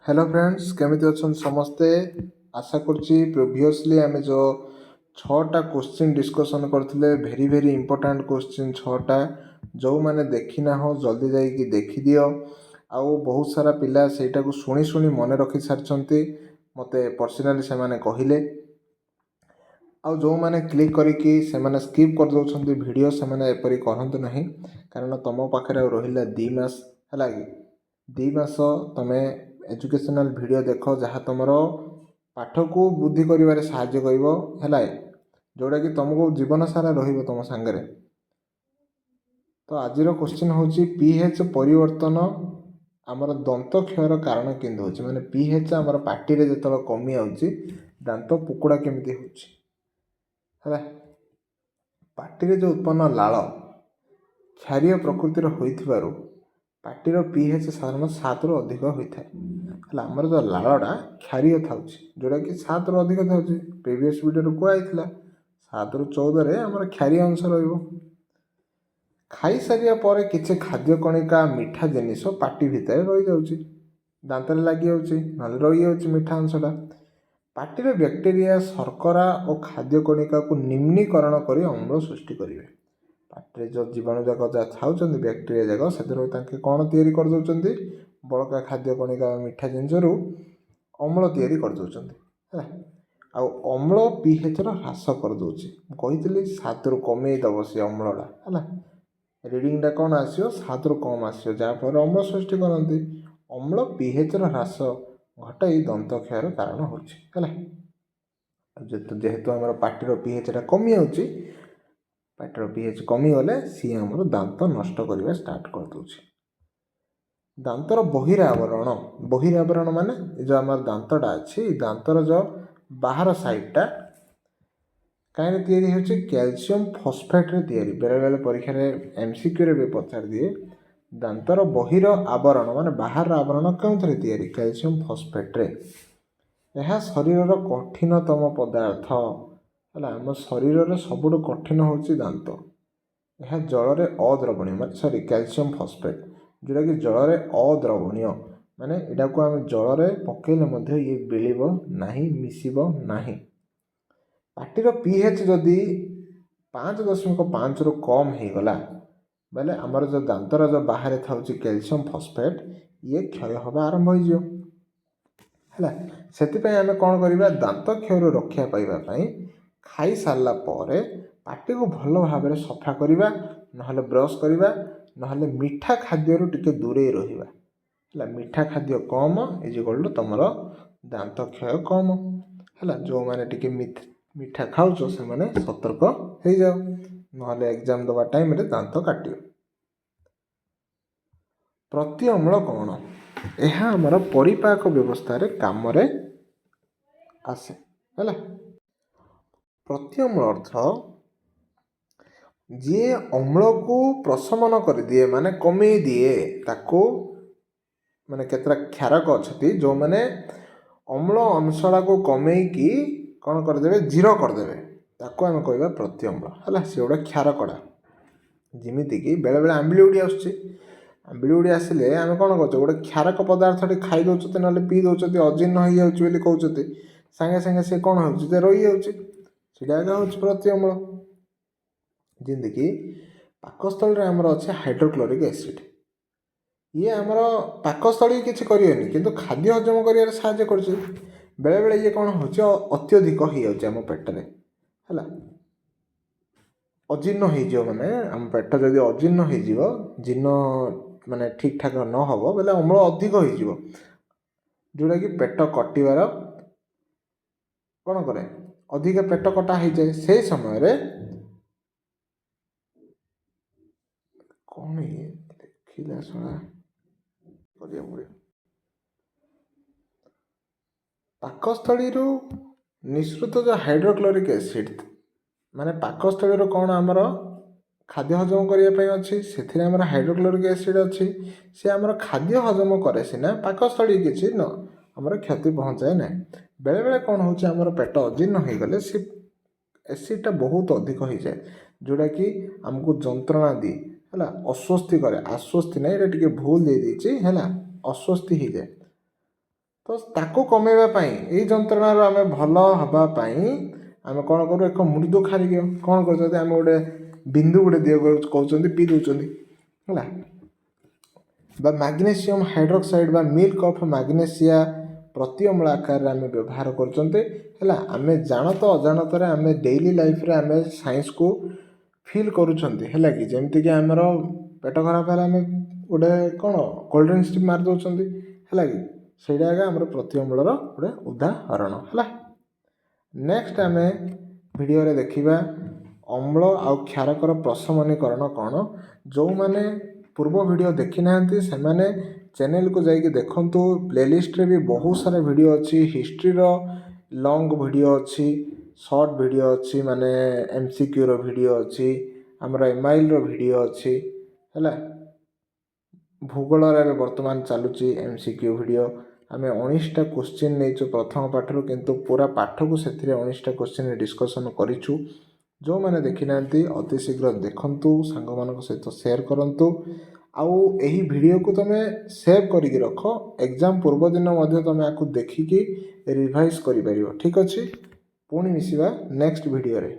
Hello friends केमिति अछन समस्ते। आशा करछि प्रीवियसली आमे जो 6टा क्वेश्चन डिस्कशन करथिले वेरी वेरी इंपोर्टेंट क्वेश्चन 6टा जो माने देखि ना हो जल्दी जाई कि देखि दियो। आउ बहुत सारा पिला सेटा को सुनी सुनी मने रखि सारछंती मते पर्सनली से माने कहिले। आउ जो माने क्लिक करिकि से माने स्किप कर दउछंती वीडियो से माने एपरि करंतु नाही कारण तम पाखरे रहिला 2 मास हला कि 2 मास तमे एजुकेशनल वीडियो देख जहाँ तुम पाठ को बुद्धि कर साहाय्य कर जोटा कि तुमको जीवन सारा तुम सांगे। तो आज क्वेश्चन हूँ पीएच परिवर्तन आमर दंत क्षयर कारण केंद्र होची माने पीएच आमर पार्टी रे जतलो कमी आउची दांत पुकुड़ा केमिति होची हला पार्टी रे जो उत्पन्न लाल क्षारीय प्रकृतिर होइथिबारु पार्टीर पीएच साधारण 7 रु अधिक होता है। आमर जो लालटा क्षारीय था जोटा कि 7 रु अधिक था प्रीवियस वीडियो कहला 7 रु 14 आमर क्षारीय अंश खाई सारिया पर किसी खाद्य कणिका मीठा जिनिस पार्टी भितर रही जाऊँगी दांत लगी रही जाऊँगी मीठा अंशटा पार्टीर बैक्टेरिया शर्करा और खाद्य कणिका को निम्नीकरण कर अम्ल सृष्टि करेंगे। पार्टी जो जीवाणु जाक जहाँ था बैक्टेरिया जाक से कौन तैयारी कर दौरान बड़का खाद्य कणिका मीठा जिनस अम्ल तैयारी कर दौरान आउ अम्ल पीएच ह्रास कर दूसरी कही 7 रु कमेदब से अम्लटा है रिडिंगटा कौन आसो 7 रु कम आसो जहाँफल अम्ल सृष्टि करती अम्ल पीएच ह्रास घटाई दंत क्षयर कारण होगा जेहेतु आम पार्टीर पीएचटा कमी आउची पार्टीर पीएच कमीगले सी आमर दांत नष्ट करवा स्टार्ट कर दूसरी। दांतर बहिरावरण माने जो आम दांतटा अच्छी दांतर जो बाहर साइडटा कहीं तैयारी होची कैल्शियम फॉस्फेट रे तैयारी बेले बेले परीक्षा रे एमसीक्यू रे भी पचार दिए दांतर बहिर आवरण माने बाहर आवरण क्यों थे तैयारी कैल्शियम फॉस्फेट रे यह शरीर कठिनतम पदार्थ है आम शरीर रे सबुठ कठिन होची दांत यह जल रे अद्रवणीय सॉरी कैल्शियम फॉस्फेट जोटा कि जल रे अद्रवणीय माने एटा को आम जल रे पकेले मध्य ये बिलिबो नाही मिसिबो नाही। पार्टीर पीएच जदि 5.5 रु कम हो गला बेले आमर जो दांतर जो बाहर था कैल्शियम फॉस्फेट ये क्षय हवा आरंभ हो से आम कौन करवा दांत क्षय रक्षा पाइबापी खाई सारा पर पार्टी को भल भाव में सफा करवा ना ब्रश करवा ना मीठा खाद्य टे दूरे रहा मीठा खाद्य कम इज तुम दांत क्षय कम है जो मैंने टी मीठा खाऊच से मैंने सतर्क हो जाओ ना एग्जाम दबा टाइम रे दांत काट। प्रति अम्ल कौन यह आमर परिपाक व्यवस्था रे काम रे आसे है प्रति अम्ल अर्थ जी अम्ल को प्रशमन कर दिए माने कमे दिए ताको माने केतरा क्षारक अच्छी जो मैंने अम्ल अंशड़ा को कमेकी कौन करदे जीरो करदे ताको आम कह प्रति अम्ल है सी गोटे क्षारकड़ा जमीक बेले बेले आंबिली उड़ी आंबिली उड़ी आसिले आम कौन कर गोटे क्षारक पदार्थ खाई दौरान ना पी दौरान अजीर्ण हो जाऊँगी कहते सागे सागे सी कौन हो रही जाऊँगा हूँ प्रति अम्ल जमीक पाकस्थल आमर अच्छे हाइड्रोक्लोरिक एसिड ये आमर पाकस्थली किसी करेनि किंतु खाद्य हजम कर साहाय्य कर बेले बेले ये कौन हो अत्यधिक हो जाम पेटरे है अजीर्ण हो माने आम पेट जदि अजीर्ण हो जीर्ण माने ठीक ठाक न हो बोले अम्ल अधिक हो जोटा कि पेट कटिवार कौन करे अधिक पेट कटा हो जाए से समय रे कौन ये देखिला शला पाकस्थली निःसृत जो हाइड्रोक्लोरिक एसिड माने पाकस्थली कौन आमर खाद्य हजम करने अच्छी से आमर हाइड्रोक्लोरिक एसिड अच्छी से आमर खाद्य हजम करे सीना पाकस्थली किसी न आमर क्षति पहुँचाए ना बेले बेले कौन होमर पेट अजीर्ण हो गले सी एसिडटा बहुत अधिक हो जाए जोटा कि आमको जंत्रणा दी है अस्वस्थि करे आश्वस्ति ना ये टे भूल दे देती है अस्वस्थि हो जाए ତ ତାକୁ କମେଇବା ପାଇଁ ଏଇ ଯନ୍ତ୍ରଣାରୁ ଆମେ ଭଲ ହେବା ପାଇଁ ଆମେ କ'ଣ କରୁ, ଏକ ମୃଦୁ ଖାଦ୍ୟ କ'ଣ କରୁଛନ୍ତି, ଆମେ ଗୋଟେ ବିନ୍ଦୁ ଗୋଟେ ଦିଅ କହୁଛନ୍ତି ପିଇ ଦେଉଛନ୍ତି ହେଲା। ବା ମାଗ୍ନେସିୟମ୍ ହାଇଡ୍ରୋକ୍ସାଇଡ଼୍ ବା ମିଲ୍କ ଅଫ୍ ମାଗ୍ନେସିଆ ପ୍ରତି ଅମ୍ଳ ଆକାରରେ ଆମେ ବ୍ୟବହାର କରୁଛନ୍ତି ହେଲା। ଆମେ ଜାଣତ ଅଜାଣତରେ ଆମେ ଡେଇଲି ଲାଇଫ୍ରେ ଆମେ ସାଇନ୍ସକୁ ଫିଲ୍ କରୁଛନ୍ତି ହେଲା କି, ଯେମିତିକି ଆମର ପେଟ ଖରାପ ହେଲେ ଆମେ ଗୋଟେ କ'ଣ କୋଲ୍ଡ ଡ୍ରିଙ୍କସ୍ ଟି ମାରି ଦେଉଛନ୍ତି ହେଲା କି, ସେଇଟା ଆଜ୍ଞା ଆମର ପ୍ରତି ଅମ୍ଳର ଗୋଟେ ଉଦାହରଣ ହେଲା। ନେକ୍ସଟ ଆମେ ଭିଡ଼ିଓରେ ଦେଖିବା ଅମ୍ଳ ଆଉ କ୍ଷାରକର ପ୍ରଶମନୀକରଣ କ'ଣ। ଯେଉଁମାନେ ପୂର୍ବ ଭିଡ଼ିଓ ଦେଖିନାହାନ୍ତି ସେମାନେ ଚ୍ୟାନେଲକୁ ଯାଇକି ଦେଖନ୍ତୁ। ପ୍ଲେଲିଷ୍ଟରେ ବି ବହୁତ ସାରା ଭିଡ଼ିଓ ଅଛି, ହିଷ୍ଟ୍ରିର ଲଙ୍ଗ ଭିଡ଼ିଓ ଅଛି, ସର୍ଟ ଭିଡ଼ିଓ ଅଛି, ମାନେ MCQର ଭିଡ଼ିଓ ଅଛି, ଆମର MILର ଭିଡ଼ିଓ ଅଛି ହେଲା। ଭୂଗୋଳରେ ଏବେ ବର୍ତ୍ତମାନ ଚାଲୁଛି MCQ ଭିଡ଼ିଓ। ଆମେ 19ଟା କୋଶ୍ଚିନ୍ ନେଇଛୁ ପ୍ରଥମ ପାଠରୁ, କିନ୍ତୁ ପୁରା ପାଠକୁ ସେଥିରେ 19ଟା କୋଶ୍ଚିନ୍ ଡିସ୍କସନ୍ କରିଛୁ। ଯେଉଁମାନେ ଦେଖିନାହାନ୍ତି ଅତି ଶୀଘ୍ର ଦେଖନ୍ତୁ, ସାଙ୍ଗମାନଙ୍କ ସହିତ ସେୟାର କରନ୍ତୁ, ଆଉ ଏହି ଭିଡ଼ିଓକୁ ତୁମେ ସେଭ୍ କରିକି ରଖ। ଏକ୍ଜାମ୍ ପୂର୍ବ ଦିନ ମଧ୍ୟ ତୁମେ ଆକୁ ଦେଖିକି ରିଭାଇଜ୍ କରିପାରିବ। ଠିକ୍ ଅଛି, ପୁଣି ମିଶିବା ନେକ୍ସଟ ଭିଡ଼ିଓରେ।